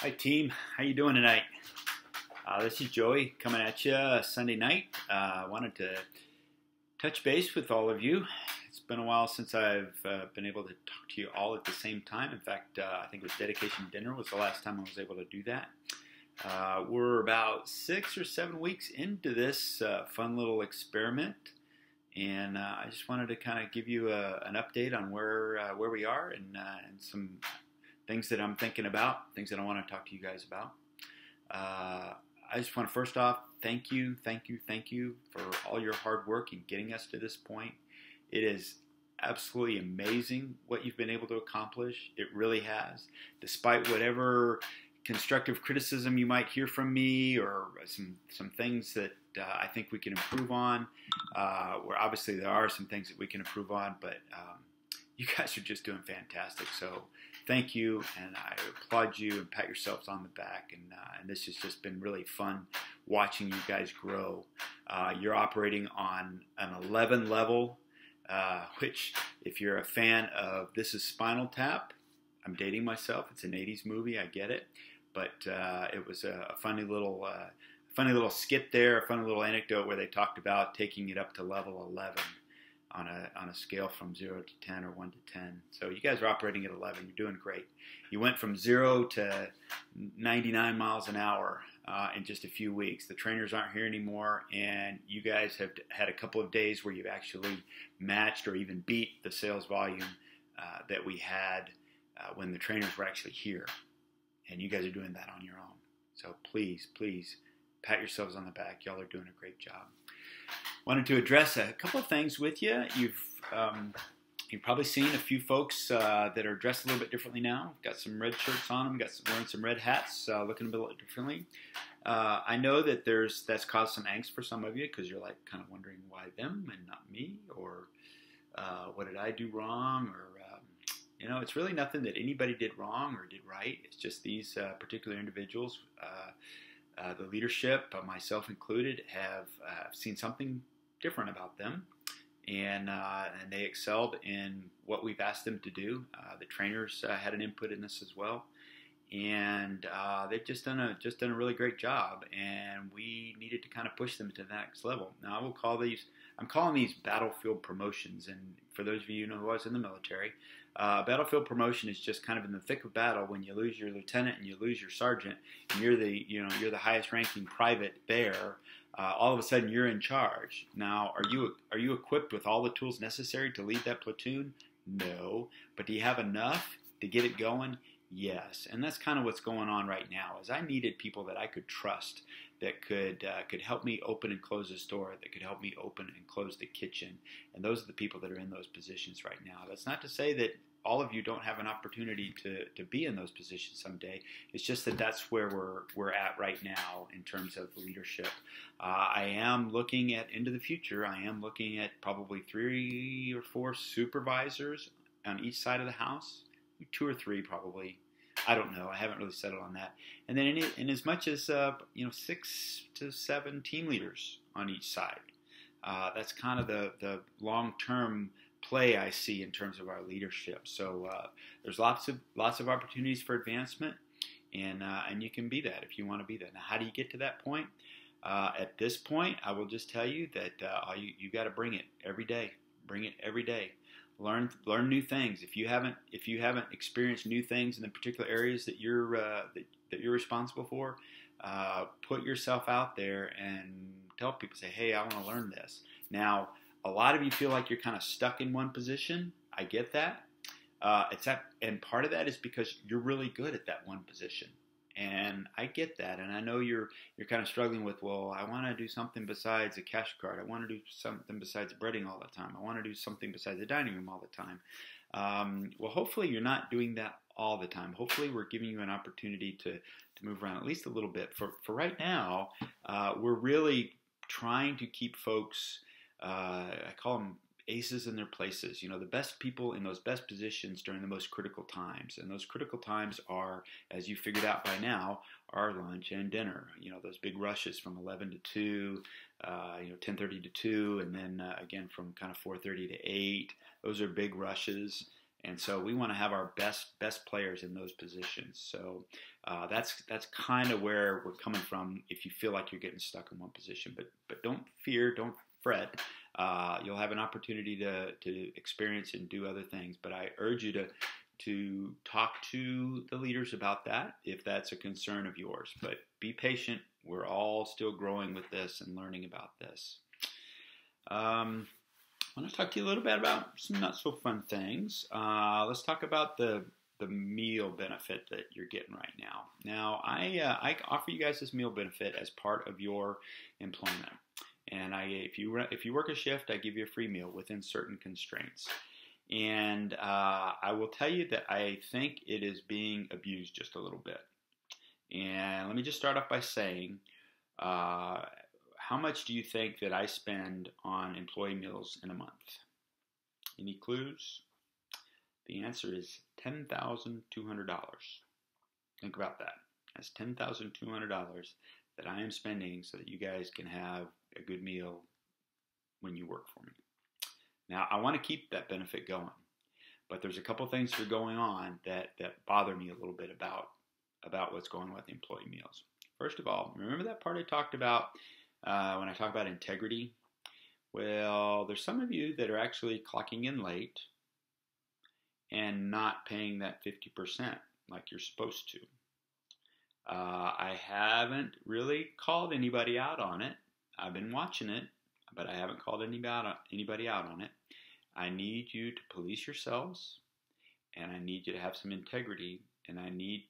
Hi team, how you doing tonight? This is Joey coming at you Sunday night. I wanted to touch base with all of you. It's been a while since I've been able to talk to you all at the same time. In fact, I think it was dedication dinner was the last time I was able to do that. We're about 6 or 7 weeks into this fun little experiment, and I just wanted to kind of give you an update on where we are and some things that I'm thinking about, things that I want to talk to you guys about. I just want to first off thank you for all your hard work in getting us to this point. It is absolutely amazing what you've been able to accomplish. It really has. Despite whatever constructive criticism you might hear from me or some things that I think we can improve on, where obviously there are some things that we can improve on, but you guys are just doing fantastic. So thank you, and I applaud you and pat yourselves on the back. And this has just been really fun watching you guys grow. You're operating on an 11 level, which if you're a fan of This Is Spinal Tap, I'm dating myself. It's an 80s movie, I get it. But it was a funny little skit there, a funny little anecdote where they talked about taking it up to level 11. On a scale from 0 to 10 or 1 to 10. So you guys are operating at 11. You're doing great. You went from 0 to 99 miles an hour in just a few weeks. The trainers aren't here anymore, and you guys have had a couple of days where you've actually matched or even beat the sales volume that we had when the trainers were actually here. And you guys are doing that on your own. So please pat yourselves on the back. Y'all are doing a great job. Wanted to address a couple of things with you. You've probably seen a few folks that are dressed a little bit differently now. Got some red shirts on them, wearing some red hats, looking a bit differently. I know that that's caused some angst for some of you because you're like kind of wondering why them and not me, or what did I do wrong, or it's really nothing that anybody did wrong or did right. It's just these particular individuals. The leadership, myself included, have seen something different about them, and they excelled in what we've asked them to do. The trainers had an input in this as well, and they've just done a really great job. And we needed to kind of push them to the next level. Now I'm calling these battlefield promotions. And for those of you who know who I was in the military, battlefield promotion is just kind of in the thick of battle when you lose your lieutenant and you lose your sergeant, and you're the highest ranking private there. All of a sudden you're in charge. Now, are you equipped with all the tools necessary to lead that platoon? No. But do you have enough to get it going? Yes. And that's kind of what's going on right now. Is I needed people that I could trust, that could help me open and close the store, that could help me open and close the kitchen. And those are the people that are in those positions right now. That's not to say that all of you don't have an opportunity to be in those positions someday. It's just that that's where we're at right now in terms of leadership. I am looking into the future. I am looking at probably 3 or 4 supervisors on each side of the house, 2 or 3 probably. I don't know. I haven't really settled on that. And then in as much as 6 to 7 team leaders on each side. That's kind of the long-term play I see in terms of our leadership. So there's lots of opportunities for advancement, and you can be that if you want to be that. Now, how do you get to that point? At this point, I will just tell you that you got to bring it every day. Bring it every day. Learn new things. If you haven't experienced new things in the particular areas that you're responsible for, put yourself out there and tell people, say, hey, I want to learn this. Now, a lot of you feel like you're kind of stuck in one position. I get that. And part of that is because you're really good at that one position. And I get that. And I know you're kind of struggling with, well, I want to do something besides a cash card. I want to do something besides breading all the time. I want to do something besides the dining room all the time. Well, hopefully you're not doing that all the time. Hopefully we're giving you an opportunity to move around at least a little bit. For right now, we're really trying to keep folks, I call them aces in their places, the best people in those best positions during the most critical times. And those critical times are, as you figured out by now, are lunch and dinner. Those big rushes from 11 to 2, 10:30 to 2, and then again from kind of 4:30 to 8. Those are big rushes. And so we want to have our best players in those positions. So that's kind of where we're coming from. If you feel like you're getting stuck in one position, but don't fear, don't fret. You'll have an opportunity to experience and do other things. But I urge you to talk to the leaders about that if that's a concern of yours. But be patient. We're all still growing with this and learning about this. I want to talk to you a little bit about some not so fun things. Let's talk about the meal benefit that you're getting right now. Now, I offer you guys this meal benefit as part of your employment, and if you work a shift, I give you a free meal within certain constraints. And I will tell you that I think it is being abused just a little bit. And let me just start off by saying, how much do you think that I spend on employee meals in a month? Any clues? The answer is $10,200. Think about that. That's $10,200 that I am spending so that you guys can have a good meal when you work for me. Now, I want to keep that benefit going, but there's a couple things that are going on that bother me a little bit about what's going on with employee meals. First of all, remember that part I talked about when I talk about integrity? Well, there's some of you that are actually clocking in late and not paying that 50% like you're supposed to. I haven't really called anybody out on it. I've been watching it, but I haven't called anybody out on it. I need you to police yourselves, and I need you to have some integrity, and I need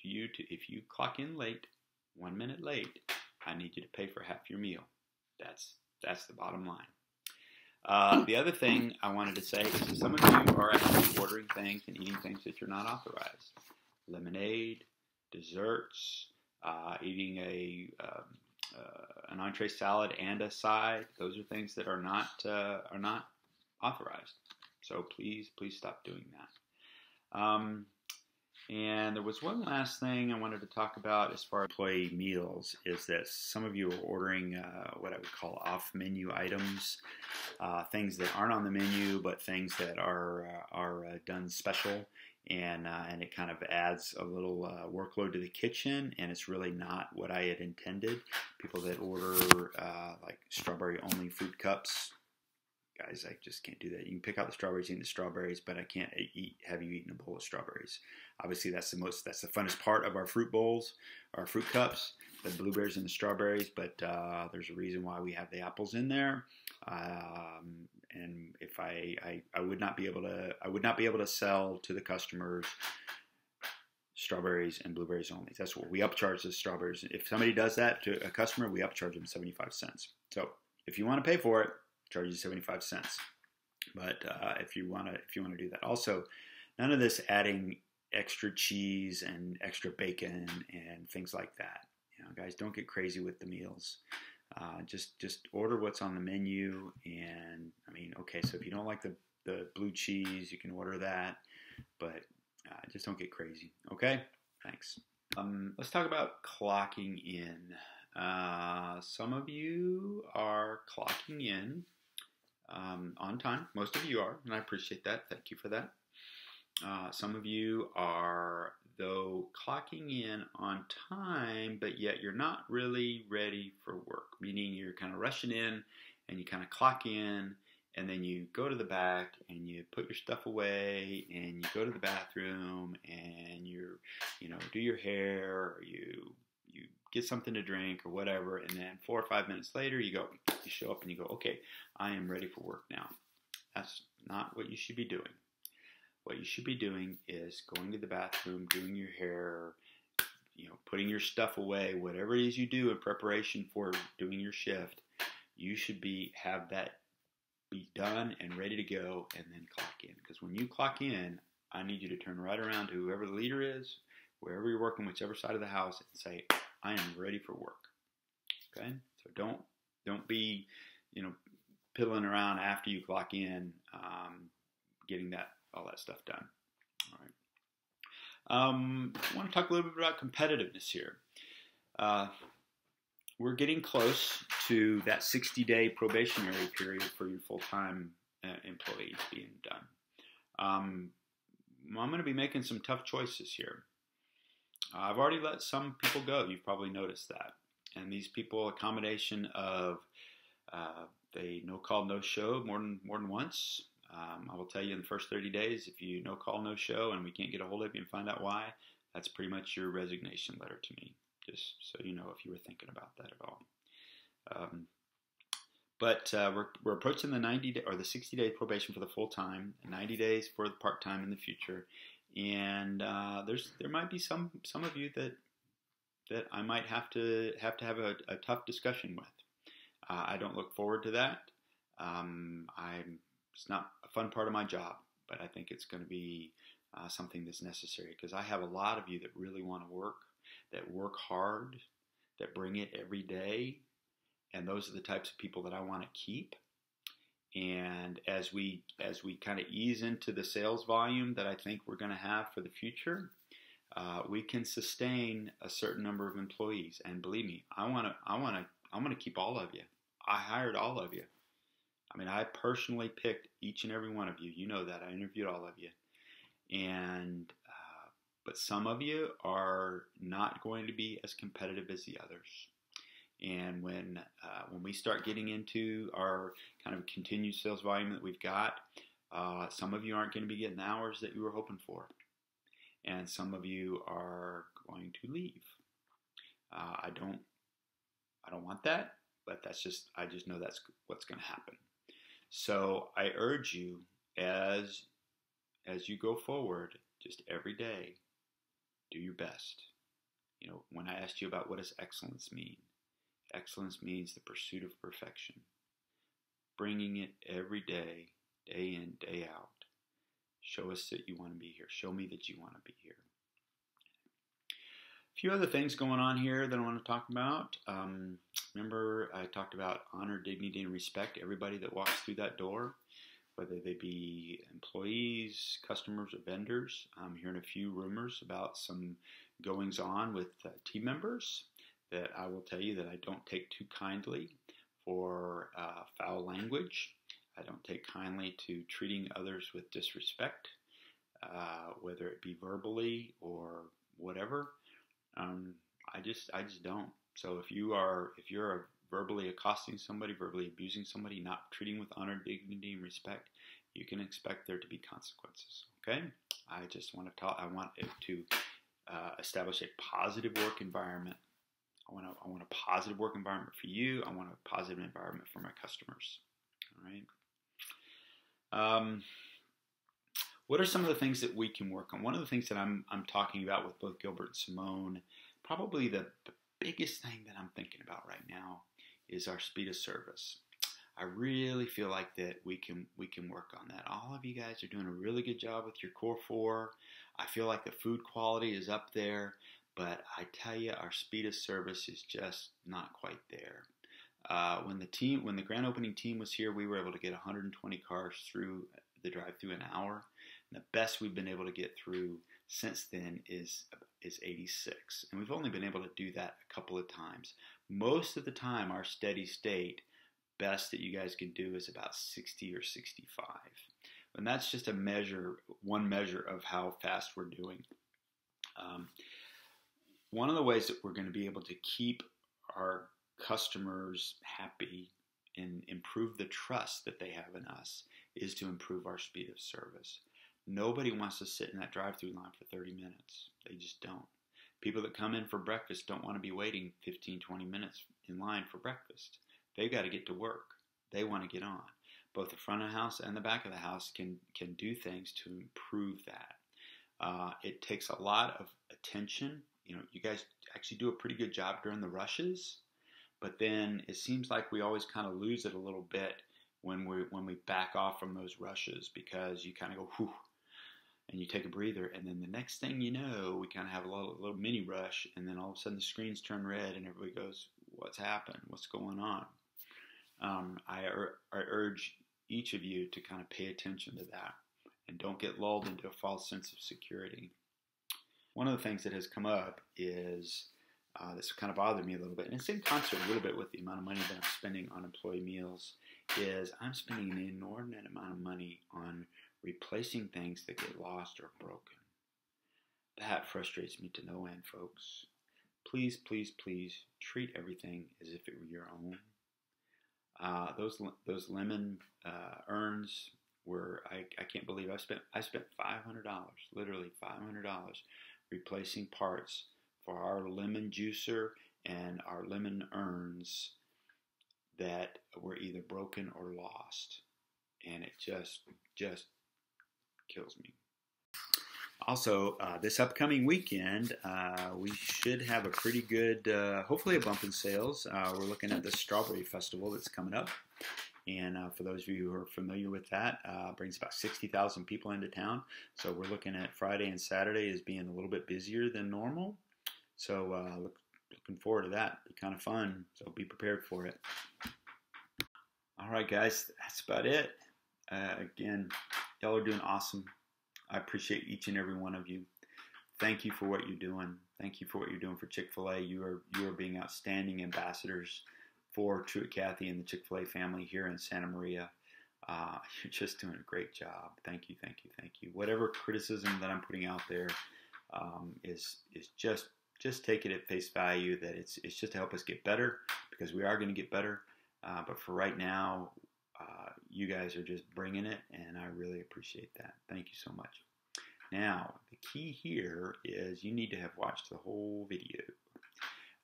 you to, if you clock in late, 1 minute late, I need you to pay for half your meal. That's the bottom line. The other thing I wanted to say is that some of you are actually ordering things and eating things that you're not authorized. Lemonade, desserts, eating an entree salad and a side. Those are things that are not authorized. So please stop doing that. And there was one last thing I wanted to talk about as far as employee meals, is that some of you are ordering what I would call off-menu items, things that aren't on the menu, but things that are done special, and it kind of adds a little workload to the kitchen, and it's really not what I had intended. People that order like strawberry-only fruit cups, guys, I just can't do that. You can pick out the strawberries, eat the strawberries, but I can't have you eaten a bowl of strawberries. Obviously, that's the funnest part of our fruit bowls, our fruit cups, the blueberries and the strawberries. But there's a reason why we have the apples in there. And if I would not be able to sell to the customers strawberries and blueberries only. That's what we upcharge the strawberries. If somebody does that to a customer, we upcharge them 75 cents. So if you want to pay for it, charge you 75 cents. But if you want to do that, also none of this adding extra cheese and extra bacon and things like that. You know, guys, don't get crazy with the meals. Just order what's on the menu. And I mean, okay, so if you don't like the blue cheese, you can order that, but just don't get crazy. Okay, thanks. Let's talk about clocking in. Some of you are clocking in on time. Most of you are, and I appreciate that. Thank you for that. Some of you are, though, clocking in on time, but yet you're not really ready for work, meaning you're kind of rushing in and you kind of clock in, and then you go to the back and you put your stuff away and you go to the bathroom and you do your hair, or you get something to drink or whatever, and then 4 or 5 minutes later you show up and you go, okay, I am ready for work now. That's not what you should be doing. What you should be doing is going to the bathroom, doing your hair, putting your stuff away, whatever it is you do in preparation for doing your shift. You should have that be done and ready to go, and then clock in. Because when you clock in, I need you to turn right around to whoever the leader is, wherever you're working, whichever side of the house, and say, I am ready for work. Okay? So don't be, piddling around after you clock in, getting all that stuff done. All right. I want to talk a little bit about competitiveness here. We're getting close to that 60-day probationary period for your full-time employees being done. I'm going to be making some tough choices here. I've already let some people go. You've probably noticed that. And these people, a combination of they no call, no show more than once. I will tell you in the first 30 days, if you no call, no show, and we can't get a hold of you and find out why, that's pretty much your resignation letter to me. Just so you know, if you were thinking about that at all. But we're approaching the 90 or the 60-day probation for the full time, and 90 days for the part time in the future. And there might be some of you that I might have to have a tough discussion with. I don't look forward to that. It's not a fun part of my job, but I think it's going to be something that's necessary because I have a lot of you that really want to work, that work hard, that bring it every day, and those are the types of people that I want to keep. And as we kind of ease into the sales volume that I think we're going to have for the future, we can sustain a certain number of employees. And believe me, I'm gonna keep all of you. I hired all of you. I mean, I personally picked each and every one of you. You know that. I interviewed all of you. And but some of you are not going to be as competitive as the others. And when we start getting into our kind of continued sales volume that we've got, some of you aren't going to be getting the hours that you were hoping for. And some of you are going to leave. I don't want that, but I just know that's what's going to happen. So I urge you as you go forward, just every day, do your best. You know, when I asked you about what does excellence mean, excellence means the pursuit of perfection, bringing it every day, day in, day out. Show us that you want to be here. Show me that you want to be here. A few other things going on here that I want to talk about. Remember, I talked about honor, dignity, and respect. Everybody that walks through that door, whether they be employees, customers, or vendors. I'm hearing a few rumors about some goings on with team members that I will tell you that I don't take too kindly for foul language. I don't take kindly to treating others with disrespect, whether it be verbally or whatever. I just don't. So if you're verbally accosting somebody, verbally abusing somebody, not treating with honor, dignity, and respect, you can expect there to be consequences. Okay? I just want to I want it to establish a positive work environment. I want a positive work environment for you. I want a positive environment for my customers. All right. What are some of the things that we can work on? One of the things that I'm talking about with both Gilbert and Simone, probably the biggest thing that I'm thinking about right now is our speed of service. I really feel like that we can work on that. All of you guys are doing a really good job with your core four. I feel like the food quality is up there, but I tell you, our speed of service is just not quite there. When the grand opening team was here, we were able to get 120 cars through the drive-through an hour. And the best we've been able to get through since then is 86. And we've only been able to do that a couple of times. Most of the time, our steady state best that you guys can do is about 60 or 65. And that's just one measure of how fast we're doing. One of the ways that we're going to be able to keep our customers happy and improve the trust that they have in us is to improve our speed of service. Nobody wants to sit in that drive-through line for 30 minutes. They just don't. People that come in for breakfast don't want to be waiting 15, 20 minutes in line for breakfast. They've got to get to work. They want to get on. Both the front of the house and the back of the house can do things to improve that. It takes a lot of attention. You know, you guys actually do a pretty good job during the rushes, but then it seems like we always kind of lose it a little bit when we back off from those rushes because you kind of go, whew, and you take a breather, and then the next thing you know, we kind of have a little mini rush, and then all of a sudden the screens turn red, and everybody goes, what's happened? What's going on? I urge each of you to kind of pay attention to that and don't get lulled into a false sense of security. One of the things that has come up is that's kind of bothered me a little bit, and it's in concert a little bit with the amount of money that I'm spending on employee meals, is I'm spending an inordinate amount of money on replacing things that get lost or broken. That frustrates me to no end, folks. Please, please, please treat everything as if it were your own. Those lemon urns were, I can't believe I spent $500, literally $500, replacing parts for our lemon juicer and our lemon urns that were either broken or lost, and it just kills me. Also, this upcoming weekend, we should have a pretty good, hopefully a bump in sales. We're looking at the Strawberry Festival that's coming up. And for those of you who are familiar with that, brings about 60,000 people into town. So we're looking at Friday and Saturday as being a little bit busier than normal. So looking forward to that. It'll be kind of fun. So be prepared for it. All right, guys, that's about it. Again, y'all are doing awesome. I appreciate each and every one of you. Thank you for what you're doing. Thank you for what you're doing for Chick-fil-A. You are being outstanding ambassadors for Truett Cathy and the Chick-fil-A family here in Santa Maria. You're just doing a great job. Thank you, thank you, thank you. Whatever criticism that I'm putting out there is just take it at face value that it's just to help us get better, because we are going to get better. But for right now, you guys are just bringing it, and I really appreciate that. Thank you so much. Now, the key here is you need to have watched the whole video.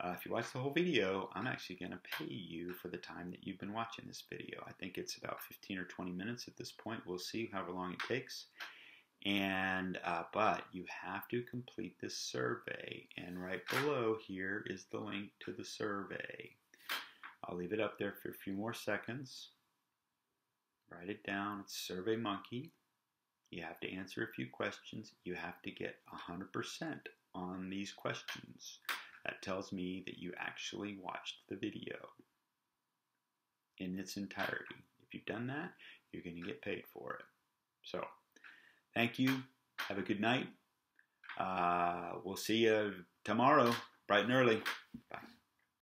If you watch the whole video, I'm actually going to pay you for the time that you've been watching this video. I think it's about 15 or 20 minutes at this point. We'll see however long it takes. And but you have to complete this survey. And right below here is the link to the survey. I'll leave it up there for a few more seconds. Write it down. It's Survey Monkey. You have to answer a few questions. You have to get 100% on these questions. That tells me that you actually watched the video in its entirety. If you've done that, you're going to get paid for it. So, thank you. Have a good night. We'll see you tomorrow, bright and early. Bye.